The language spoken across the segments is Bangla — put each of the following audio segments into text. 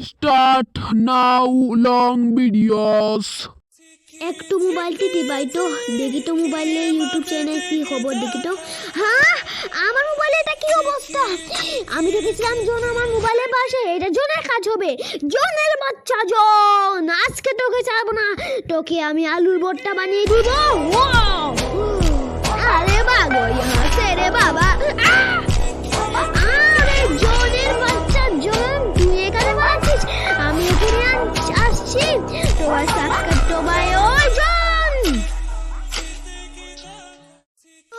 Start now long videos. একটু মোবাইলটি টিপাই তো দেখি তো মোবাইলে ইউটিউব চ্যানেল কি খবর দেখি তো। হ্যাঁ, আমার মোবাইলে এটা কি অবস্থা? আমি দেখেছিলাম জন আমার মোবাইলের পাশে, এটা জনের কাজ হবে। জনের বাচ্চা জন, আজকে তোকে ছাড়বো না, তোকে আমি আলুর ভর্তা বানিয়ে দিব। আরে বাবা হাসে রে বাবা। আরে জনের বাচ্চা জন, তুই এখানে আছিস, আমি এখানে আসছি। তোমার সাক্ষাৎ তোমায় ওই জন।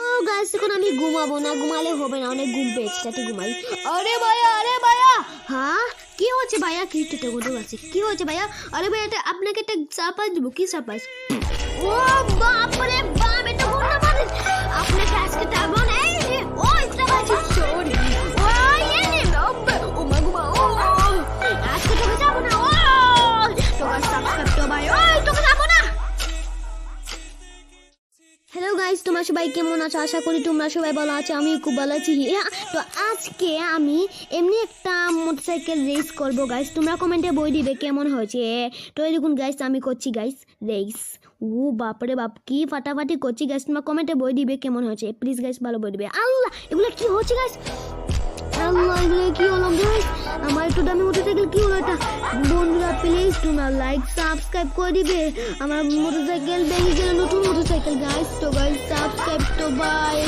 ও গাইস, এখন আমি ঘুমাবো না, ঘুমালে হবে না, অনেক ঘুম পেয়েছে, তাতে ঘুমাই। আরে ভাইয়া, হ্যাঁ কি হচ্ছে ভাইয়া? কি টেটে গোটো আছে, কি হচ্ছে ভাইয়া? আরে ভাইয়া, আপনাকে একটা সারপ্রাইজ দেবো। কি সারপ্রাইজ? ও বাপ রে বাপ, এটা কোন না মানে আপনাকে আজকে যাবো না। এই যে ও ইসলাম আছে, সরি ও এই নে ও মাগুমা। ও আজকে তোকে যাবো না। ও তোকে সাবস্ক্রাইব তো ভাই, ওই তোকে যাবো না। হ্যালো গাইস, তোমরা সবাই কেমন আছো? আশা করি তোমরা সবাই ভালো আছো, আমি খুব ভালো আছি। তো আজকে আমি এমনি একটা মোটরসাইকেল রেস করব গাইস, তোমরা কমেন্টে বই দিবে কেমন হয়েছে। তো এই দেখুন গাইস, আমি করছি গাইস রেস। ও বাপরে বাপ, কি ফাটাফাটি করছি গাইস, তোমরা কমেন্টে বই দিবে কেমন হয়েছে, প্লিজ গাইস ভালো বই দিবে। আল্লাহ, এগুলো কি হচ্ছে গাইস? আল্লাহ, এগুলো কি হলো গাইস? আমার একটু দামি মোটরসাইকেল কি হলো এটা? বন্ধুরা প্লিজ তোমরা লাইক সাবস্ক্রাইব করে দিবে। আমার মোটরসাইকেল ভেঙে গেল, নতুন মোটরসাইকেল গাইস। তো গাইস সাবস্ক্রাইব তো বাই।